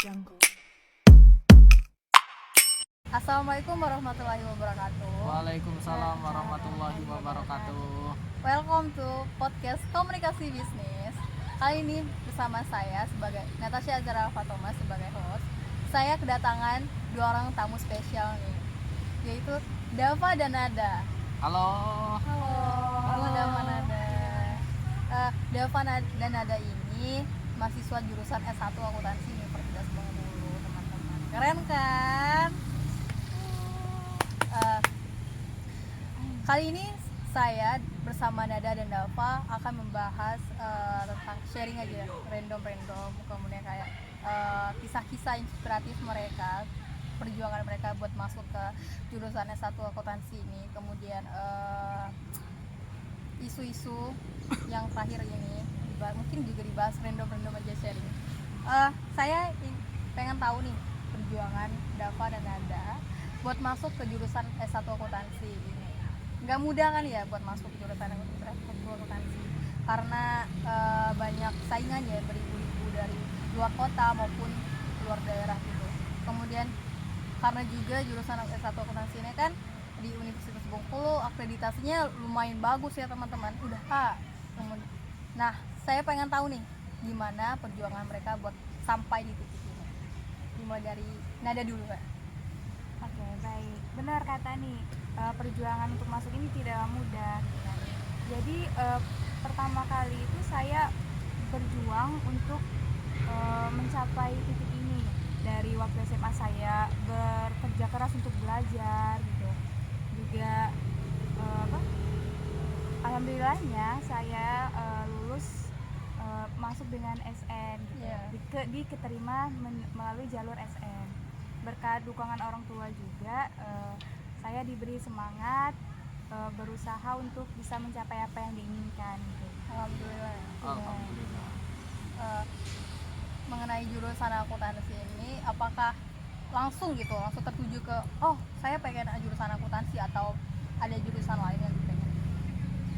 Jungle. Assalamualaikum warahmatullahi wabarakatuh. Waalaikumsalam warahmatullahi wabarakatuh. Welcome to podcast Komunikasi Bisnis. Kali ini bersama saya sebagai Natasha Azhara Fatoma sebagai host. Saya kedatangan dua orang tamu spesial nih, yaitu Dava dan Nada. Halo. Halo Dava Nada. Dava dan Nada ini mahasiswa jurusan S1 Akuntansi Universitas Bengkulu, teman-teman. Keren kan? Kali ini saya bersama Nada dan Dava akan membahas tentang sharing aja, random, kemudian kayak kisah-kisah inspiratif mereka, perjuangan mereka buat masuk ke jurusan S1 akuntansi ini, kemudian isu-isu yang terakhir ini mungkin juga dibahas random aja sharing. Saya pengen tahu nih perjuangan Dava dan Nada buat masuk ke jurusan S1 akuntansi ini. Nggak mudah kan ya buat masuk ke jurusan akuntansi, karena banyak saingan ya, beribu-ribu dari luar kota maupun luar daerah gitu. Kemudian karena juga jurusan S1 akuntansi ini kan di Universitas Bengkulu akreditasinya lumayan bagus ya teman-teman, udah A. Nah, saya pengen tahu nih gimana perjuangan mereka buat sampai di titik ini. Dimulai dari Nada dulu, Kak. Oke, baik. Benar kata nih, perjuangan untuk masuk ini tidak mudah. Jadi pertama kali itu saya berjuang untuk mencapai titik ini. Dari waktu SMA saya bekerja keras untuk belajar gitu. Juga alhamdulillahnya saya lulus masuk dengan SN gitu. Yeah. Diterima melalui jalur SN. Berkat dukungan orang tua juga, saya diberi semangat berusaha untuk bisa mencapai apa yang diinginkan gitu. Alhamdulillah. Alhamdulillah. Mengenai jurusan akuntansi ini, apakah langsung tertuju ke saya pengen jurusan akuntansi, atau ada jurusan lain yang dipengen?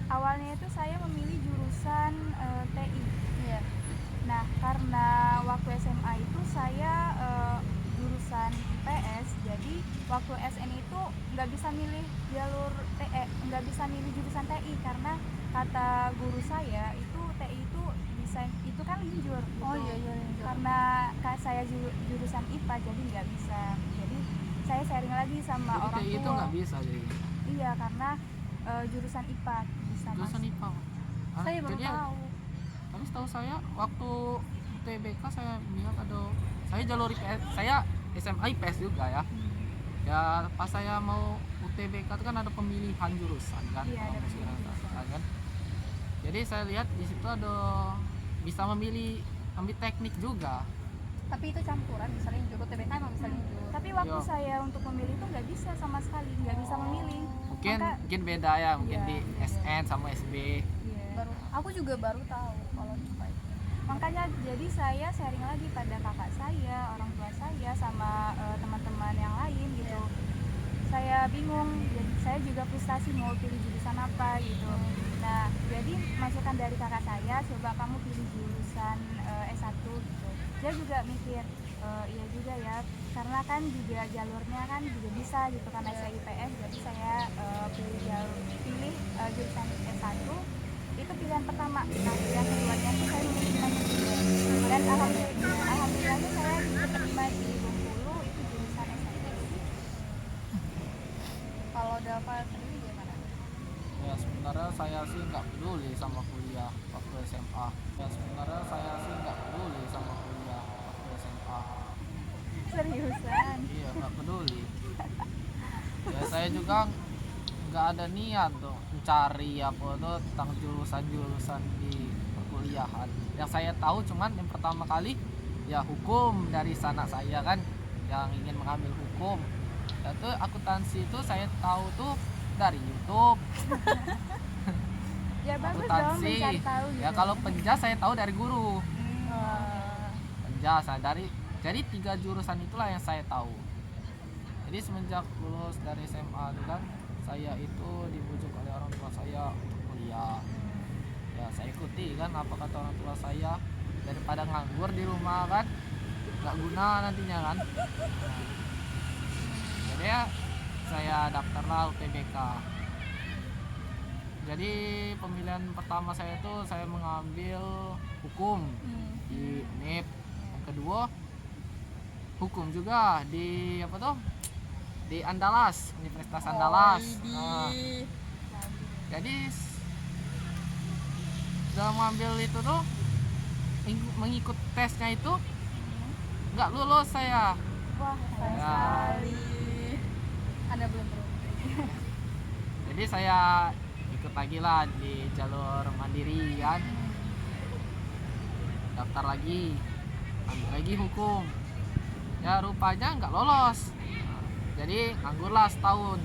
Awalnya itu saya memilih jurusan TI. Iya. Nah, karena waktu SMA itu saya jurusan IPS, jadi waktu SN itu nggak bisa milih jalur TE, nggak bisa milih jurusan TI, karena kata guru saya itu TI itu bisa, itu kan linjur gitu. Oh iya, linjur. Karena saya jurusan IPA jadi nggak bisa. Jadi saya sharing lagi sama Jadi orang TI tua. itu nggak bisa jadi. Iya, karena jurusan IPA bisa Jurusan masuk. IPA. Saya baru Jadi tahu. tapi setahu saya waktu UTBK saya lihat ada, saya jalur IPS, saya SMA IPS juga ya. Ya pas saya mau UTBK itu kan ada pemilihan jurusan kan. Iya, ada Kalau pemilihan jurusan kan. Jadi saya lihat di situ ada bisa memilih ambil teknik juga. Tapi itu campuran, misalnya juru TBK emang bisa linjur. Tapi waktu Yo. saya untuk memilih itu nggak bisa sama sekali, nggak bisa memilih. Mungkin beda ya, mungkin Iya, di beda. SN sama SB. Iya. Aku juga baru tahu kalau IPA itu. Makanya jadi saya sharing lagi pada kakak saya, orang tua saya, sama teman-teman yang lain gitu. Saya bingung, jadi saya juga frustasi mau pilih jurusan apa gitu. Nah, jadi masukan dari kakak saya, coba kamu pilih jurusan S1 gitu. Dia juga mikir, iya juga ya, karena kan juga jalurnya kan juga bisa gitu, karena saya IPS, jadi saya pilih jurusan S1. Itu pilihan pertama. Nah, pilihan keduanya itu saya memilih manajemen, dan alhamdulillahnya saya diterima di Bengkulu, itu jurusan S1. Kalau Dava sendiri gimana? Ya sebenarnya saya sih nggak peduli sama kuliah waktu SMA. Seriusan? Iya nggak peduli. Ya saya juga nggak ada niat tuh mencari apa tuh tentang jurusan di perkuliahan. Yang saya tahu cuman yang pertama kali ya hukum, dari sanak saya kan yang ingin mengambil hukum. Ya tuh akuntansi itu saya tahu tuh dari YouTube. Ya bagus dong Akuntansi. mencari tahu gitu. Ya kalau penjas saya tahu dari guru. Eh, Penjas, nah, dari 3 jurusan itulah yang saya tahu. Jadi semenjak lulus dari SMA itu kan saya itu dibujuk oleh orang tua saya untuk kuliah. Ya saya ikuti kan apa kata orang tua saya, daripada nganggur di rumah kan, nggak guna nantinya kan. Jadi ya saya daftarlah UTBK. Jadi pemilihan pertama saya itu saya mengambil hukum di UNIP. Yang kedua hukum juga di apa tuh, di Andalas, Universitas Andalas. Nah, jadi dalam mengambil itu tuh mengikut tesnya itu nggak lulus saya. Wah, sayang Ya. sekali. Anda belum beruntung. Jadi saya ikut lagi lah di jalur mandiri kan, daftar lagi, ambil lagi hukum. Ya rupanya nggak lolos. Jadi nganggur lah setahun.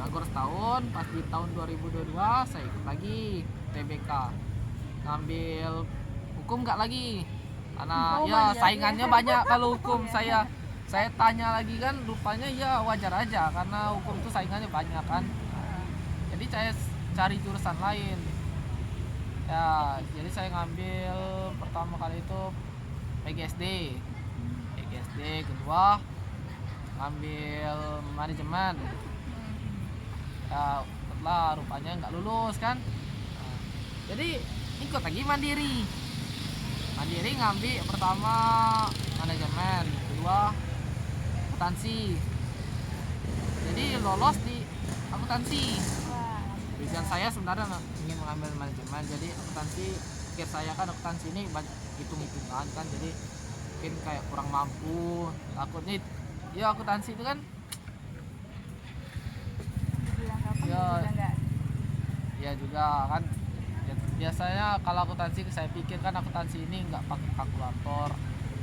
Nganggur setahun, pas di tahun 2022 saya ikut lagi TBK. Ngambil hukum nggak lagi. Karena ya saingannya banyak kalau hukum. Saya tanya lagi kan, rupanya ya wajar aja karena hukum itu saingannya banyak kan. Jadi saya cari jurusan lain. Ya, jadi saya ngambil pertama kali itu PGSD. Kedua ngambil manajemen. Ya, setelah rupanya nggak lulus kan. Nah, jadi ikut lagi mandiri ngambil pertama manajemen, kedua akuntansi. Jadi lolos di akuntansi. Wah, Tujuan saya sebenarnya ingin mengambil manajemen, jadi akuntansi pikir saya kan akuntansi ini banyak hitung-hitungan kan, jadi mungkin kayak kurang mampu, takutnya ya akuntansi itu kan dibilang gampang Ya. juga enggak. ya juga kan ya, biasanya kalau akuntansi saya pikir kan akuntansi ini nggak pakai kalkulator.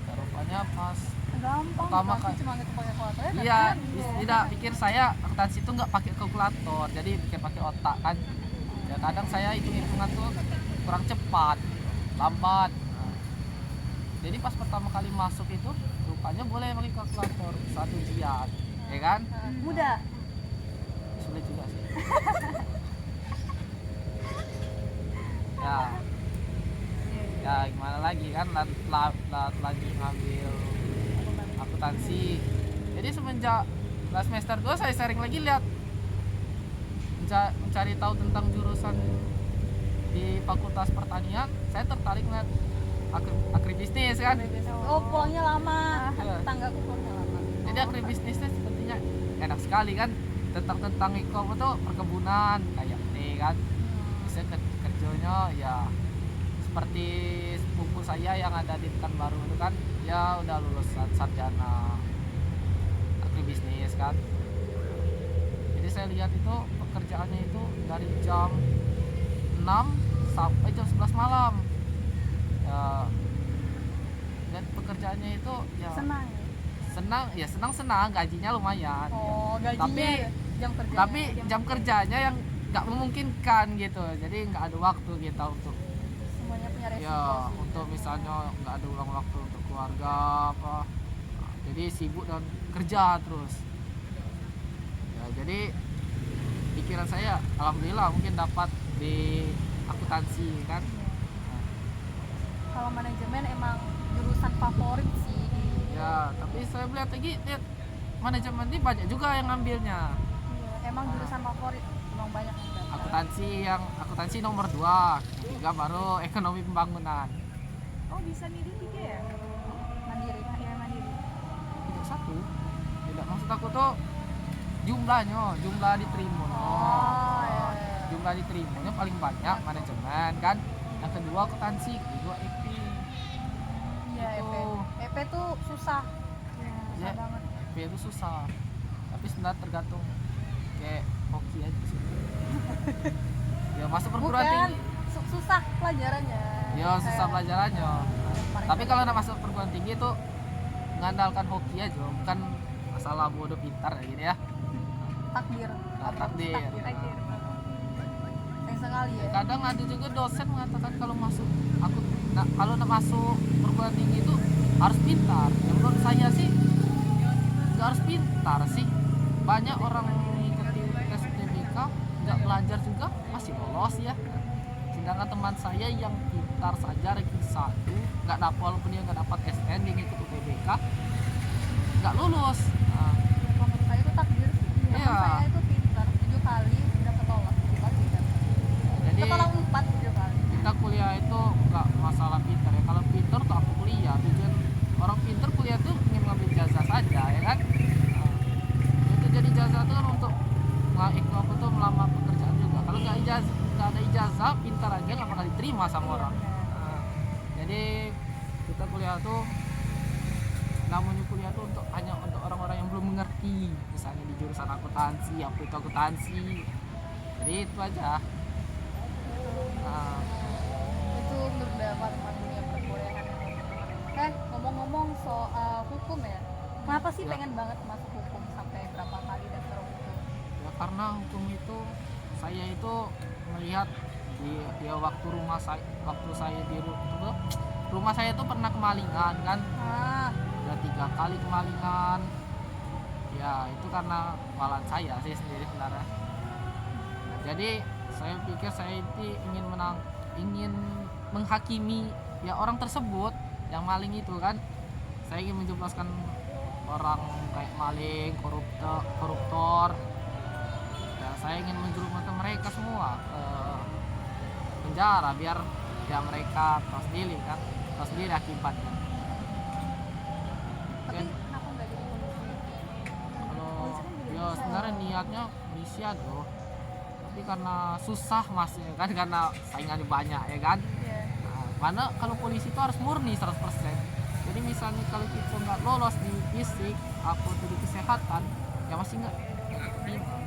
Ya, rupanya pas Gampang. pertama Tapi kali cuma ngitung pakai kalkulator. iya tidak pikir saya akuntansi itu nggak pakai kalkulator, jadi pikir pakai otak kan. Ya kadang saya hitung-hitungan tuh kurang cepat, lambat. Nah, jadi pas pertama kali masuk itu rupanya boleh pakai kalkulator saat ujian, ya kan? Mudah. Sulit juga sih. Ya gimana lagi kan, lagi ngambil akuntansi. Jadi semenjak kelas semester 2 saya sering lagi lihat mencari tahu tentang jurusan di Fakultas Pertanian. Saya tertarik lihat agribisnis kan. Oh, pulangnya lama. Iya. Tanggaku pulangnya lama. Jadi agribisnisnya sepertinya enak sekali kan, tentang ikom itu perkebunan kayak teh kan. Bisa kerjanya ya seperti sepupu saya yang ada di Pekanbaru itu kan, ya udah lulus sarjana agribisnis kan. Jadi saya lihat itu pekerjaannya itu dari jam 6 sampai jam 11 malam. Ya, dan pekerjaannya itu ya Senang. senang, gajinya lumayan. Oh, gajinya jam kerja. Tapi jam kerjanya yang nggak memungkinkan gitu, jadi nggak ada waktu kita untuk semuanya punya resiko. ya sih. untuk misalnya nggak ada ulang waktu untuk keluarga apa. Nah, jadi sibuk dan kerja terus ya. Jadi pikiran saya alhamdulillah mungkin dapat di akuntansi kan. Kalau manajemen emang jurusan favorit sih. Ya tapi saya lihat manajemen ini banyak juga yang ngambilnya. Iya, emang jurusan favorit. Emang banyak yang daftar. Akuntansi nomor 2, ketiga baru ekonomi pembangunan. Oh, bisa milih 3 ya? Mandiri. Ya, mandiri. Tidak satu, tidak, maksud aku tuh jumlah diterima. Oh, iya. Jumlah diterimanya paling banyak manajemen kan, yang kedua akuntansi, kedua EP. Iya, EP. Gitu. EP tuh susah. Ya, Ya, susah banget. EP itu susah, tapi sebenarnya tergantung kayak hoki aja sih. Ya masuk perguruan Bukan tinggi, susah pelajarannya. ya susah Kayak pelajarannya. paling Tapi kalau nak masuk perguruan tinggi itu mengandalkan hoki aja, bukan masalah bodoh pintar kayak gini ya. takdir. Nah, takdir. Takdir. Sayang sekali ya. Kadang ada juga dosen mengatakan kalau kalau nak masuk perguruan tinggi itu harus pintar. Ya, menurut saya sih nggak harus pintar sih. Banyak orang mengikuti tes UTBK nggak belajar juga masih lolos ya. sedangkan teman saya yang pintar saja ranking 1 nggak dapat, walaupun dia nggak dapat SN, dia ngikut UTBK nggak lulus. Nah, Kalau menurut saya itu takdir sih. Teman Iya. saya itu pintar 7 kali udah ketolak 7 kali tidak. jadi Ketolak 4 7 kali. kita kuliah itu nggak masalah pintar ya. Kalau pintar tuh aku kuliah, tujuan orang pintar kuliah tuh ingin ngambil ijazah saja ya kan. Nah, itu jadi ijazah tuh kan untuk apa tuh melamar pekerjaan juga. Kalau nggak ada ijazah, pintar aja nggak bakal diterima sama orang. Nah, jadi kita kuliah tuh, namanya kuliah tuh hanya untuk orang-orang yang belum mengerti, misalnya di jurusan akuntansi, apa itu akuntansi. Jadi itu aja. Nah, Itu menurut Dava tentang dunia perkuliahan. Ngomong-ngomong soal hukum ya, kenapa sih Ya. pengen banget masuk hukum sampai berapa kali daftar hukum? ya karena hukum itu, saya itu melihat di waktu saya di rumah saya itu pernah kemalingan kan, Ah, udah 3 kali kemalingan. Ya itu karena kesalahan saya sendiri sebenarnya. Jadi saya pikir saya itu ingin menghakimi ya orang tersebut yang maling itu kan. Saya ingin menjebloskan orang kayak maling, koruptor. Ya, saya ingin menjerumuskan mereka semua ke penjara biar ya mereka tahu sendiri akibatnya. tapi Dan kenapa nggak jadi polisi? kalau ya sebenarnya niatnya misi aduh, tapi karena susah mas ya kan, karena saingannya banyak ya kan. Iya. Nah, mana kalau polisi itu harus murni 100%. Jadi misalnya kalau kita nggak lolos di fisik atau di kesehatan, ya masih nggak terima.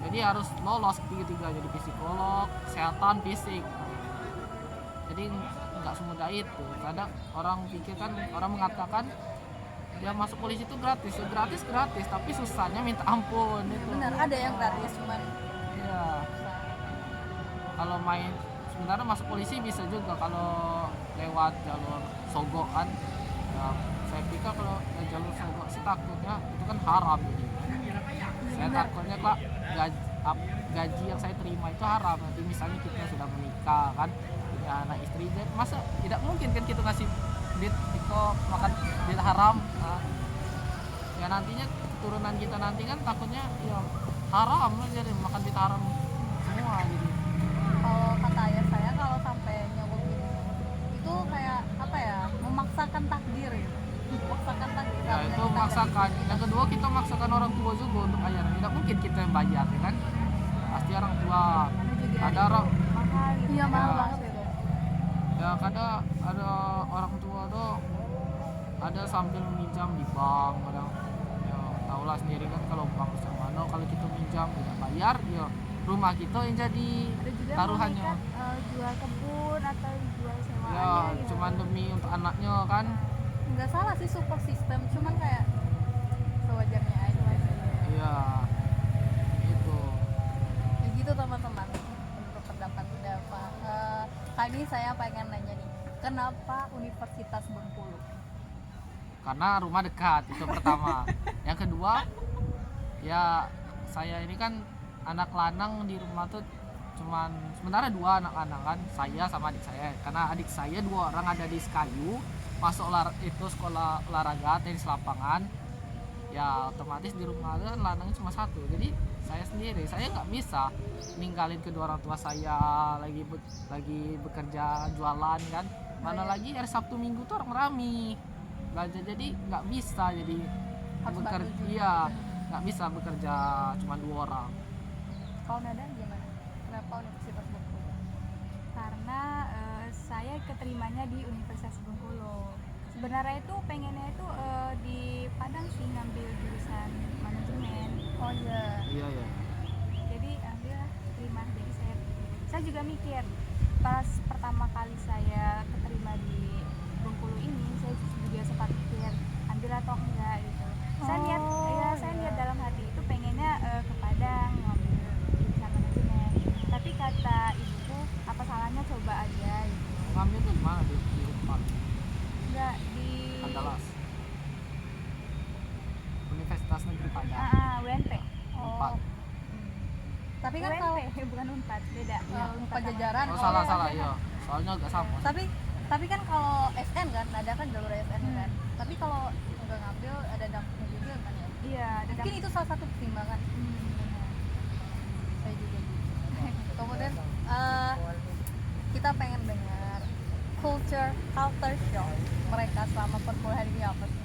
Jadi harus lolos ketiga-tiga, jadi psikolog, kesehatan, fisik. Jadi nggak semudah itu. Kadang orang pikir kan, orang mengatakan dia masuk polisi itu gratis, ya gratis, tapi susahnya minta ampun itu. Benar, ada yang gratis cuman Iya. susah. Kalau main sebenarnya masuk polisi bisa juga kalau lewat jalur sogokan. Ya, saya pikir kalau jalur sogok sih takutnya itu kan haram jadi. Saya takutnya kok gaji yang saya terima itu haram. Nanti misalnya kita sudah menikah kan, punya anak istri, masa tidak mungkin kan kita ngasih duit itu makan duit haram. Nah, ya nantinya keturunan kita nanti kan takutnya ya haram lah, jadi makan duit haram semua jadi. Kalau kata ayah saya, kalau sampai nyogok itu kayak apa ya, memaksakan takdir gitu. Memaksakan takdir. Ya itu memaksakan. Yang kedua kita memaksakan orang tua juga untuk bayar. Tidak mungkin kita yang bayar ya kan. Pasti orang tua. Ada orang mahal gitu. Iya, mahal Ya. banget itu. ya kadang ada orang tua tuh ada sambil minjam di bank, kadang ya tahulah sendiri kan kalau bank sama kalau kita minjam tidak bayar ya rumah kita yang jadi Ada juga taruhannya. mau nekat, jual kebun atau jual sewaan Ya gitu. cuman demi untuk anaknya kan. Nggak salah sih support system, cuman kayak sewajarnya aja. Iya itu. Ya gitu teman-teman, menurut pendapat Dava. Kali ini saya pengen nanya nih, kenapa Universitas Bengkulu? Karena rumah dekat itu pertama. Yang kedua ya saya ini kan anak lanang di rumah tuh cuman sementara 2 anak-anak kan, saya sama adik saya. Karena adik saya 2 orang ada di Sekayu, masuk itu sekolah olahraga tenis lapangan. Ya otomatis di rumah kan lanangnya cuma 1. Jadi saya sendiri, saya nggak bisa ninggalin kedua orang tua saya lagi bekerja jualan kan. Mana lagi hari Sabtu Minggu tuh orang rame belanja, jadi nggak bisa jadi Harus bekerja. bantu juga. Iya, nggak bisa bekerja cuma 2 orang. Kalau Nada gimana? Kenapa Universitas Bengkulu? Karena saya keterimanya di Universitas Bengkulu. Sebenarnya itu pengennya itu di Padang sih, ngambil jurusan manajemen. Oh iya. Iya ya. Jadi alhamdulillah terima. Jadi saya juga mikir pas pertama kali saya keterima di Bengkulu ini, saya juga sempat mikir ambil atau enggak gitu. Saya niat saya niat dalam hati itu pengennya ke Padang ngambil jurusan manajemen. Tapi kata ibuku, apa salahnya coba aja gitu. Ngambil tuh di mana di Unpad? Enggak di Andalas. Universitas Negeri Padang. UNP. Oh. Unpad. Tapi kan UNP, kalau bukan Unpad, beda. Unpad Pajajaran, Oh, oh, salah iya. Soalnya agak sama. tapi kan kalau SN kan ada kan jalur SN kan. Tapi kalau nggak ngambil ada dampaknya juga kan ya. Iya, ada Mungkin itu salah satu pertimbangan. Saya juga gitu. Kemudian kita pengen dengar culture shock mereka selama perkuliahan ini apa sih?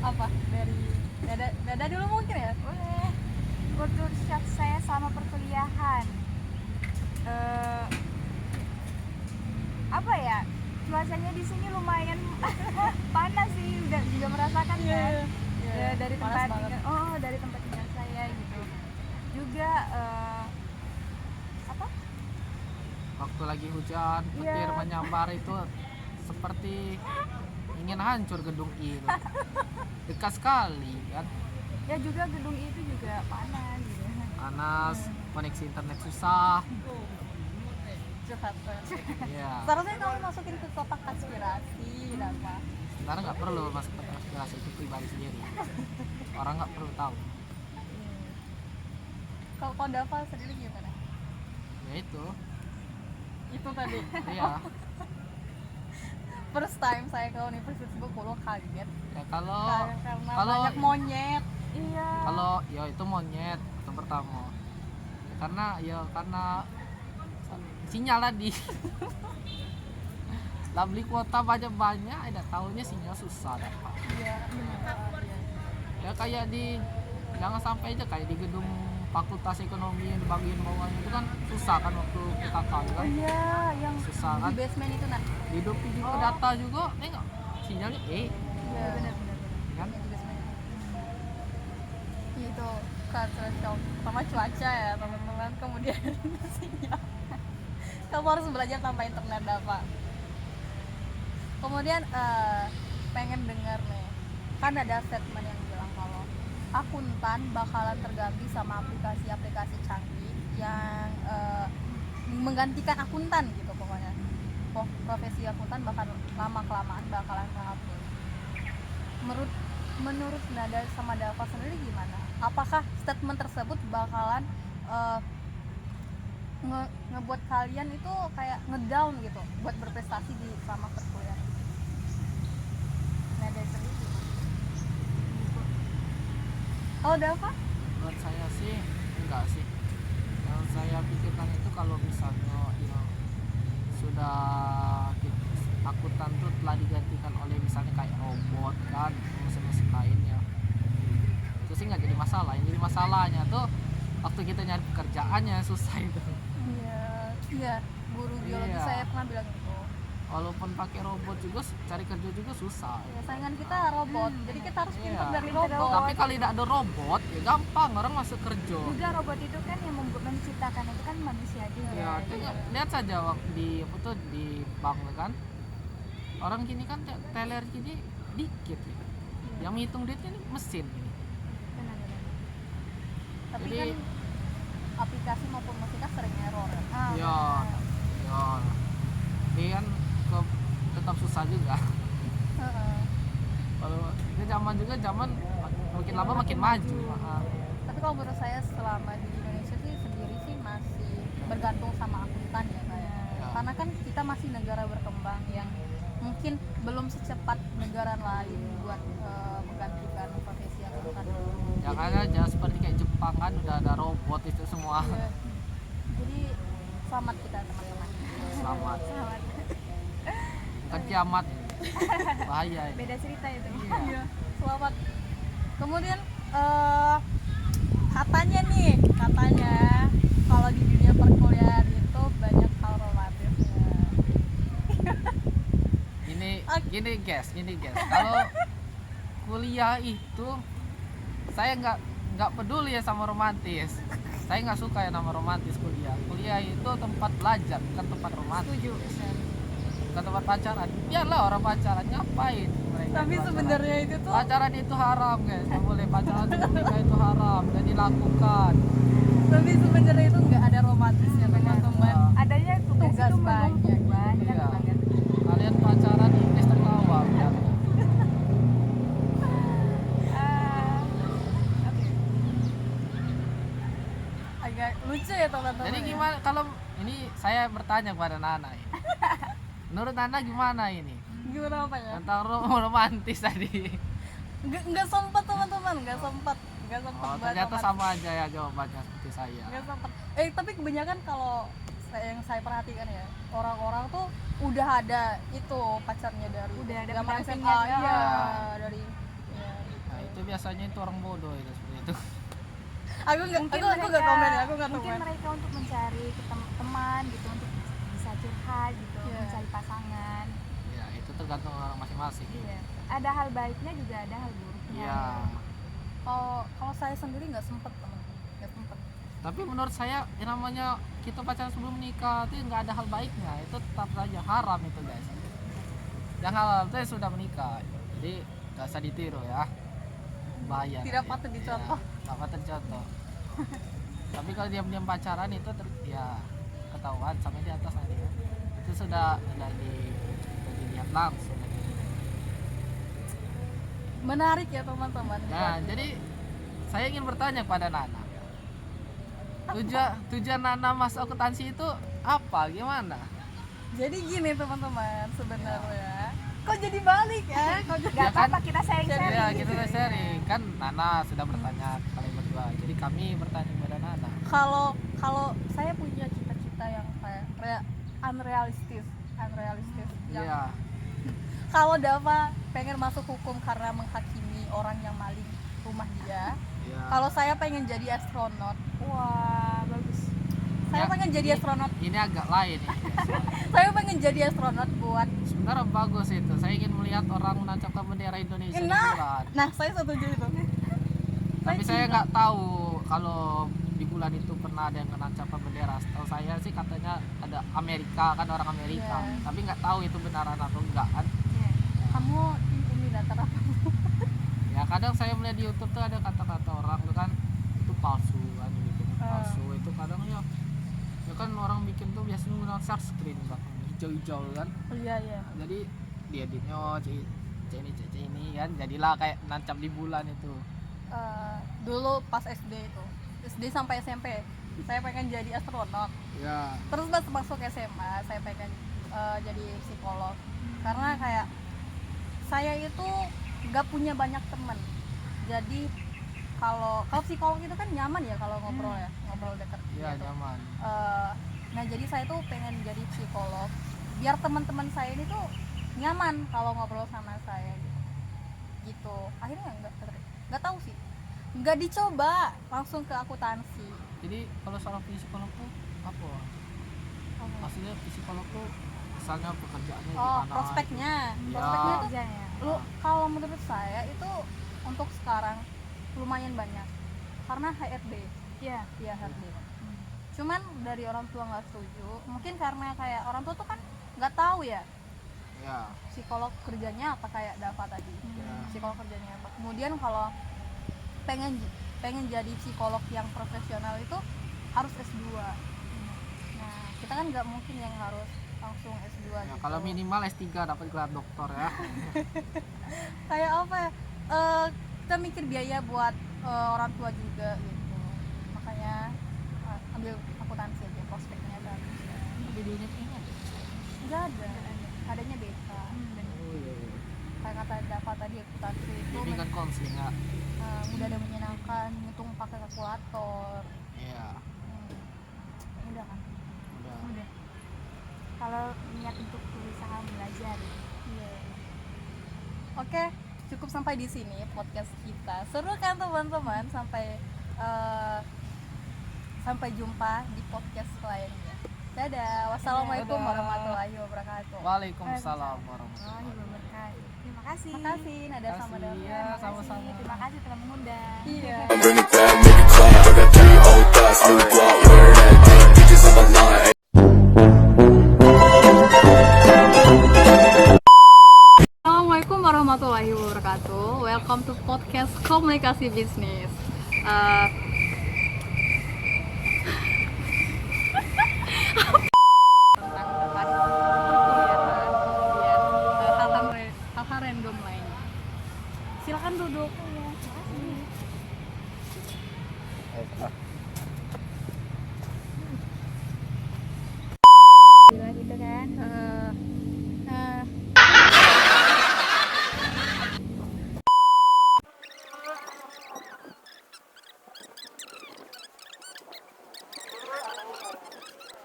Apa dari Dada dulu mungkin ya? Boleh. Culture shock saya sama perkuliahan. Apa ya? Cuacanya di sini lumayan panas sih, udah juga merasakan kan. Dari tempat dari tempat tinggal saya gitu. Juga apa? Waktu lagi hujan, petir Iya. menyambar itu seperti ingin hancur gedung itu. Dekat sekali kan. Ya juga gedung itu juga panas gitu. Panas, koneksi internet susah. Curhat. Iya. Seharusnya kamu masukin ke kotak konspirasi apa? Sebenarnya nggak perlu masuk ke konspirasi, itu pribadi sendiri. Orang nggak perlu tahu. Kalau Dava sendiri gimana? Ya itu. Itu tadi. Iya. First time saya ke Universitas Bengkulu kaget. Ya kalau Karena banyak monyet. Iya. kalau ya itu monyet itu pertama. Ya, karena sinyal tadi. Lah beli kuota banyak tidak tahunya sinyal susah dapat. Iya. Ya kayak jangan sampai aja kayak di gedung Fakultas Ekonomi yang di bagian bawah itu kan susah kan waktu PKK kan. Iya, yang Susah Di kan. basement itu nah. Hidup juga data juga nengok sinyalnya Iya benar. kan. Di basement. Itu culture shock. Pertama cuaca ya teman-teman, kemudian sinyal. Kamu harus belajar tanpa internet apa. Kemudian pengen dengar nih, kan ada statement yang bilang kalau akuntan bakalan terganti sama aplikasi-aplikasi canggih yang menggantikan akuntan gitu pokoknya. Profesi akuntan bakal lama kelamaan bakalan terhapus. Menurut Nada sama Dava sendiri gimana? Apakah statement tersebut bakalan ngebuat kalian itu kayak ngedown gitu buat berprestasi di selama perkuliahan? Nada sendiri gimana? Oh, Dava? Menurut saya sih enggak sih. Yang saya pikirkan itu kalau misalnya ya, sudah akuntan tuh telah digantikan oleh misalnya kayak robot kan, mesin-mesin lainnya, itu sih nggak jadi masalah. Yang jadi masalahnya tuh waktu kita nyari pekerjaannya susah itu. Iya, guru biologi Iya. saya pernah bilang gitu. Walaupun pakai robot juga cari kerja juga susah. Ya, saingan kita robot, jadi kita harus pintar Iya. dari robot. Tapi kalau tidak ada robot ya gampang orang masuk kerja. juga robot itu kan yang menciptakan itu kan manusia juga. Ya, lihat saja waktu di bank kan, orang gini kan teller gini dikit gitu. Yang menghitung duitnya ini mesin ini. Benar-benar. Tapi Jadi- kan aplikasi maupun mesin kan sering error. Ya, ini kan tetap susah juga. Heeh. Kalau ini zaman makin lama makin maju. Tapi kalau menurut saya selama di Indonesia sih sendiri sih masih bergantung sama akuntan ya kayak. Ya. Karena kan kita masih negara berkembang yang mungkin belum secepat negara lain buat menggantikan profesi akuntan. Jangan aja seperti kayak Jepang kan udah ada robot itu semua. Iya. Jadi selamat kita teman-teman. Selamat. Selamat. Bukan kiamat ini. Bahaya ini. Beda cerita itu. Iya, selamat. Kemudian katanya kalau di dunia perkuliahan itu banyak hal romantisnya. Gini guys. Kalau kuliah itu saya nggak peduli ya sama romantis. Saya nggak suka ya nama romantis kuliah. Kuliah itu tempat belajar, bukan tempat romantis. Setuju. Bukan tempat pacaran. Biarlah orang pacaran, ngapain mereka Tapi pacaran? sebenarnya itu tuh Pacaran itu haram guys, nggak boleh pacaran nikah itu haram dan dilakukan. tapi sebenarnya itu nggak ada romantisnya teman-teman. Adanya tugas Tugas itu banyak. menumpuk banyak Iya. banget. Kalian pacaran Inggris tertawa ya. Oke. Agak Lucu ya teman-teman. Jadi ya? gimana kalau ini saya bertanya kepada Nana ini. Menurut Nana gimana ini? Gimana apa ya? Tentang romantis tadi. Nggak sempat teman-teman, nggak sempat Oh, buat ternyata romantis. sama aja ya jawabannya seperti saya. Nggak sempat. Tapi kebanyakan kalau yang saya perhatikan ya, orang-orang tuh udah ada itu pacarnya dari Udah ada zaman pendampingnya, SMA, iya, ya. dari ya. Nah, itu biasanya itu orang bodoh itu seperti itu. Aku nggak komen ya, aku nggak mungkin komen. mereka untuk mencari teman gitu, untuk bisa curhat gitu, Iya. mencari pasangan. Ya, itu tergantung orang masing-masing. Iya, ada hal baiknya juga ada hal buruknya. Iya. Kalau saya sendiri nggak sempet teman-teman, nggak sempet. Tapi menurut saya yang namanya kita pacaran sebelum menikah itu nggak ada hal baiknya, itu tetap saja haram itu guys. Yang halal itu sudah menikah, jadi nggak usah ditiru ya, bahaya. Tidak nanti. patut dicontoh. Ya, nggak patut dicontoh. Tapi kalau diam-diam pacaran itu ya ketahuan sampai di atas nanti ya. Itu sudah dilihat langsung. Menarik ya teman-teman. Nah, jadi saya ingin bertanya kepada Nana. Tujuan Nana masuk akuntansi itu apa? Gimana? Jadi gini teman-teman, sebenarnya kok jadi balik ya? Kok jadi Gak Ya kan? apa-apa, kita sharing-sharing. Ya, kita udah sharing. Kan Nana sudah bertanya ke kalian berdua. Jadi kami bertanya kepada Nana. kalau saya punya cita-cita yang kayak unrealistis yang Iya. kalau Dava pengen masuk hukum karena menghakimi orang yang maling rumah dia, Iya. kalau saya pengen jadi astronot, Wah, bagus. saya Ya, pengen jadi ini- astronot, Ini agak lain ya. saya pengen jadi astronot buat Sebenarnya bagus itu. Saya ingin melihat orang menancapkan bendera Indonesia di bulan. nah saya setuju itu. Tapi saya nggak tahu kalau di bulan itu pernah ada yang menancapkan bendera. Setahu saya sih katanya ada Amerika, kan orang Amerika. Iya. Tapi nggak tahu itu benaran atau enggak kan. Iya. Kamu Illuminator apa? Ya kadang saya melihat di YouTube tuh ada kata-kata orang tuh kan itu palsu kan gitu. Palsu itu kadang ya kan orang bikin tuh biasanya menggunakan sunscreen kan hijau-hijau kan. Oh, iya. Jadi dia editnya C ini kan jadilah kayak nancap di bulan itu. Dulu pas SD sampai SMP saya pengen jadi astronot. Ya. Terus pas masuk SMA saya pengen jadi psikolog karena kayak saya itu nggak punya banyak teman. Jadi kalau psikolog itu kan nyaman ya kalau ngobrol ya, ngobrol dekat. Iya gitu. nyaman. Nah jadi saya tuh pengen jadi psikolog biar teman-teman saya ini tuh nyaman kalau ngobrol sama saya gitu. Akhirnya nggak tahu sih, nggak dicoba, langsung ke akuntansi. Jadi kalau seorang psikolog tuh apa? Maksudnya psikolog tuh misalnya pekerjaannya Oh, gimana? prospeknya Iya. prospeknya tuh Kerjanya. lu kalau menurut saya itu untuk sekarang lumayan banyak karena HRD Iya. ya HRD. Cuman dari orang tua nggak setuju, mungkin karena kayak orang tua tuh kan nggak tahu ya Ya. psikolog kerjanya apa kayak Dava tadi. Ya. Psikolog kerjanya apa. Kemudian kalau pengen jadi psikolog yang profesional itu harus S2. Nah, kita kan nggak mungkin yang harus langsung S2 Ya, gitu. kalau minimal S3 dapat gelar doktor ya. Kayak apa ya? Kita mikir biaya buat orang tua juga gitu. Makanya ambil akuntansi aja, prospeknya bagus. Tapi di unit ini ada. Enggak ada. Adanya BK. Oh iya. Kayak kata Dava tadi akuntansi itu Ini kan konseling ya. mudah dan menyenangkan, ngitung pakai kalkulator. Iya. Mudah kan? Udah. Udah. Kalau niat untuk berusaha belajar. Iya. Oke, cukup sampai di sini podcast kita. Seru kan teman-teman? Sampai jumpa di podcast lainnya. Dadah. Wassalamualaikum Dadah. warahmatullahi wabarakatuh. Waalaikumsalam warahmatullahi Oh, wabarakatuh. Terima kasih. Terima kasih Nada sama Terima kasih. Dava. Ya, Terima kasih. sama-sama. Terima kasih telah mengundang. Iya. Bring it back, make it clap. I got 3 old thoughts, new guap, word that dick, bitches on my line. Assalamualaikum warahmatullahi wabarakatuh. Welcome to podcast Komunikasi Bisnis. Tentang perkuliahan, kemudian hal-hal random lainnya. Silakan duduk.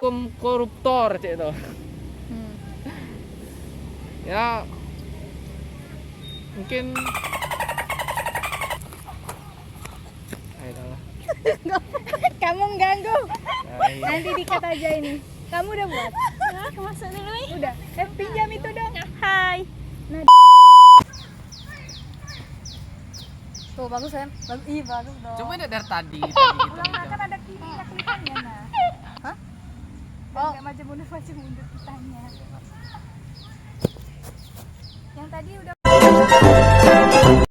hukum koruptor cek itu. Ya mungkin ayo dah lah. Kamu mengganggu. Ay. Nanti dikat aja ini. Kamu udah buat? Masuk dulu nih. Udah. Pinjam itu dong. Hai. Nah. Tuh bagus kan? Bagus. Ih, bagus dong. Coba deh dari tadi kita Ulang pinjam. makan ada klipnya nah. Hah? Oh. Gak maju mundur kitanya. Yang tadi udah